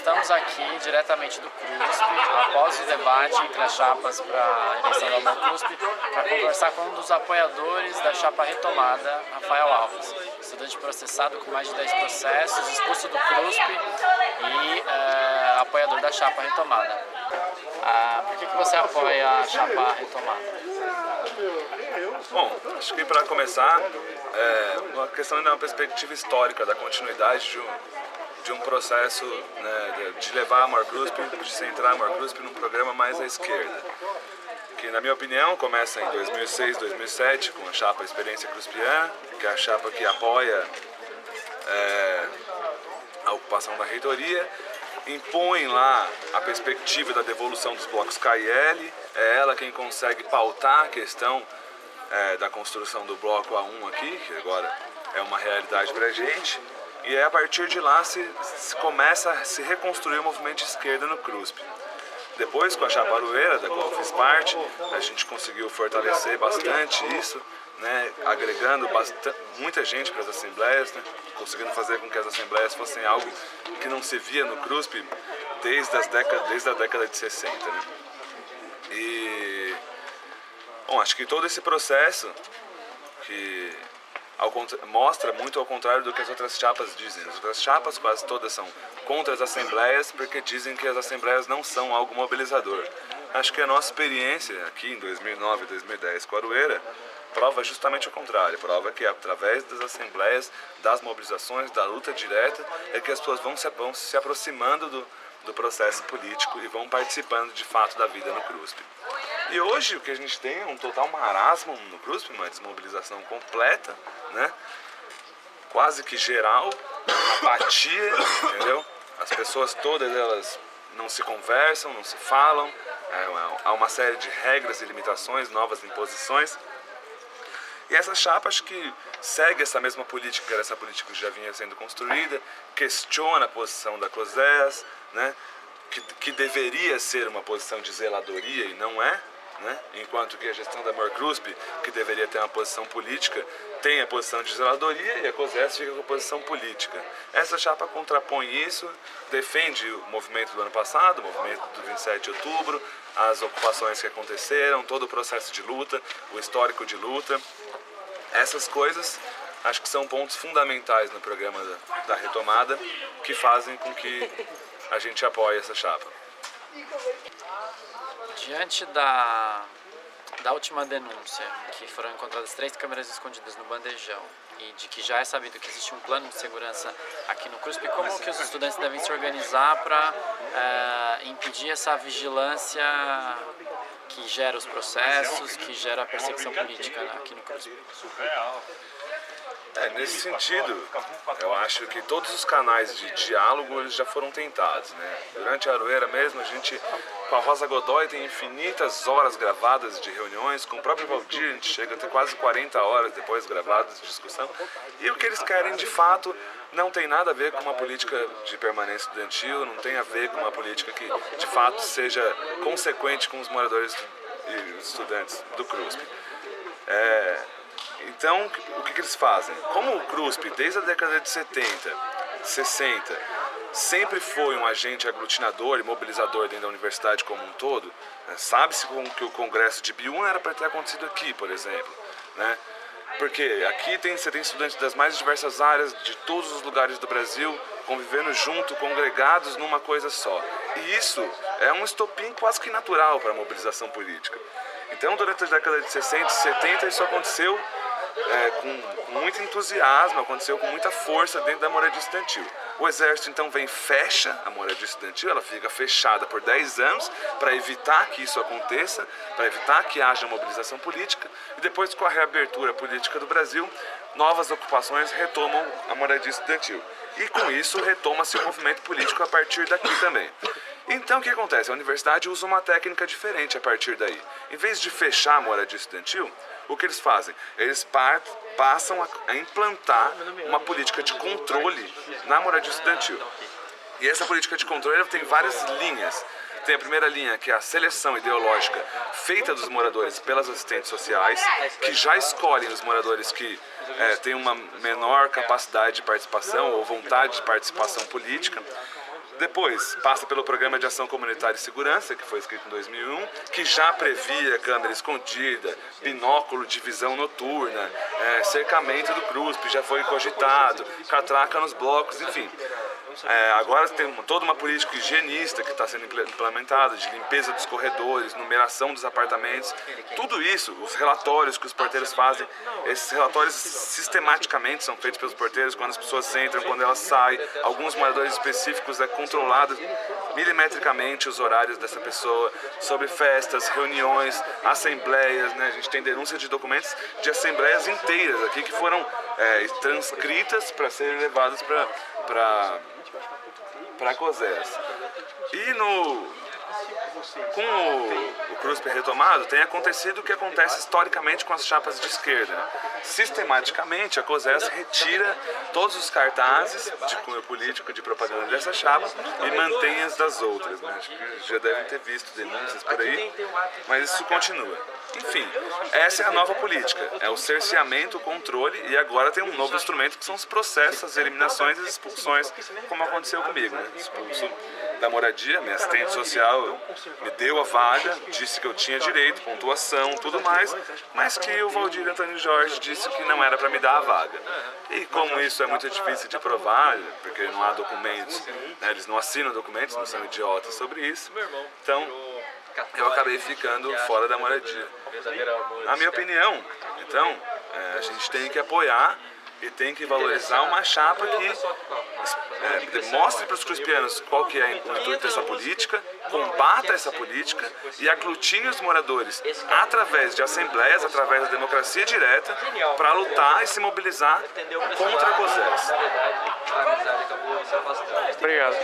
Estamos aqui diretamente do CRUSP, após o debate entre as chapas para a eleição da Amor CRUSP, para conversar com um dos apoiadores da chapa retomada, Rafael Alves, estudante processado com mais de 10 processos, expulso do CRUSP e apoiador da chapa retomada. Por que você apoia a chapa retomada? Bom, acho que para começar, uma questão de uma perspectiva histórica da continuidade de um processo, né, de levar a Amor CRUSP, de centrar a Amor CRUSP num programa mais à esquerda, que na minha opinião começa em 2006, 2007 com a chapa Experiência Cruspiana, que é a chapa que apoia a ocupação da reitoria, impõe lá a perspectiva da devolução dos blocos KL, é ela quem consegue pautar a questão da construção do bloco A1 aqui, que agora é uma realidade pra gente, e a partir de lá se começa a se reconstruir o movimento de esquerda no CRUSP. Depois, com a chapa Aroeira, da qual eu fiz parte, a gente conseguiu fortalecer bastante isso, né, agregando muita gente para as assembleias, né, conseguindo fazer com que as assembleias fossem algo que não se via no CRUSP desde a década de 60. Né. E, bom, acho que todo esse processo que mostra muito ao contrário do que as outras chapas dizem. As outras chapas quase todas são contra as assembleias porque dizem que as assembleias não são algo mobilizador. Acho que a nossa experiência aqui em 2009 e 2010 com a Aroeira prova justamente o contrário, prova que através das assembleias, das mobilizações, da luta direta, é que as pessoas vão se aproximando do processo político e vão participando de fato da vida no CRUSP. E hoje o que a gente tem é um total marasmo no CRUSP, uma desmobilização completa, né? Quase que geral, apatia, entendeu? As pessoas todas elas não se conversam, não se falam, há uma série de regras e limitações, novas imposições. E essa chapa acho que segue essa mesma política, essa política que já vinha sendo construída, questiona a posição da COSEAS, né? Que deveria ser uma posição de zeladoria e não é, né? Enquanto que a gestão da Amor CRUSP, que deveria ter uma posição política, tem a posição de zeladoria e a COSEAS fica com a posição política. Essa chapa contrapõe isso, defende o movimento do ano passado, o movimento do 27 de outubro, as ocupações que aconteceram, todo o processo de luta, o histórico de luta. Essas coisas acho que são pontos fundamentais no programa da retomada que fazem com que a gente apoie essa chapa. Diante da última denúncia, que foram encontradas 3 câmeras escondidas no bandejão e de que já é sabido que existe um plano de segurança aqui no CRUSP, como que os estudantes devem se organizar para impedir essa vigilância que gera os processos, que gera a perseguição política aqui no CRUSP? Nesse sentido, eu acho que todos os canais de diálogo eles já foram tentados, né? Durante a Aroeira mesmo, a gente, com a Rosa Godoy, tem infinitas horas gravadas de reuniões, com o próprio Valdir, a gente chega a ter quase 40 horas depois gravadas de discussão, e o que eles querem, de fato, não tem nada a ver com uma política de permanência estudantil, não tem a ver com uma política que, de fato, seja consequente com os moradores e os estudantes do CRUSP. Então, o que eles fazem? Como o CRUSP, desde a década de 70, 60, sempre foi um agente aglutinador e mobilizador dentro da universidade como um todo, né? Sabe-se que o congresso de Biúna era para ter acontecido aqui, por exemplo, né? Porque aqui você tem estudantes das mais diversas áreas, de todos os lugares do Brasil, convivendo junto, congregados numa coisa só. E isso é um estopim quase que natural para a mobilização política. Então, durante a década de 60 e 70, isso aconteceu com muito entusiasmo, aconteceu com muita força dentro da moradia estudantil. O Exército, então, fecha a moradia estudantil, ela fica fechada por 10 anos para evitar que isso aconteça, para evitar que haja mobilização política, e depois, com a reabertura política do Brasil, novas ocupações retomam a moradia estudantil. E com isso, retoma-se o movimento político a partir daqui também. Então o que acontece? A universidade usa uma técnica diferente a partir daí. Em vez de fechar a moradia estudantil, o que eles fazem? Eles passam a implantar uma política de controle na moradia estudantil. E essa política de controle tem várias linhas. Tem a primeira linha, que é a seleção ideológica feita dos moradores pelas assistentes sociais, que já escolhem os moradores que têm uma menor capacidade de participação ou vontade de participação política. Depois, passa pelo Programa de Ação Comunitária e Segurança, que foi escrito em 2001, que já previa câmera escondida, binóculo de visão noturna, cercamento do CRUSP, já foi cogitado, catraca nos blocos, enfim. Agora tem toda uma política higienista que está sendo implementada, de limpeza dos corredores, numeração dos apartamentos, tudo isso, os relatórios que os porteiros fazem, esses relatórios sistematicamente são feitos pelos porteiros quando as pessoas entram, quando elas saem, alguns moradores específicos é controlado milimetricamente os horários dessa pessoa, sobre festas, reuniões, assembleias, né? A gente tem denúncia de documentos de assembleias inteiras aqui que foram transcritas para serem levadas para a COSES. E com o CRUSP retomado, tem acontecido o que acontece historicamente com as chapas de esquerda. Sistematicamente, a COSES retira todos os cartazes de cunho político de propaganda dessa chapa e mantém as das outras. Né? Acho que já devem ter visto denúncias por aí, mas isso continua. Enfim, essa é a nova política, é o cerceamento, o controle, e agora tem um novo instrumento que são os processos, as eliminações e as expulsões, como aconteceu comigo. Né? Expulso da moradia, minha assistente social me deu a vaga, disse que eu tinha direito, pontuação, tudo mais, mas que o Valdir Antônio Jorge disse que não era para me dar a vaga. E como isso é muito difícil de provar, porque não há documentos, né, eles não assinam documentos, não são idiotas sobre isso, então eu acabei ficando fora da moradia. Na minha opinião, então, a gente tem que apoiar e tem que valorizar uma chapa que mostre para os cruspianos qual que é o intuito dessa política, combata essa política e aglutine os moradores através de assembleias, através da democracia direta, para lutar e se mobilizar contra a COSES. Obrigado.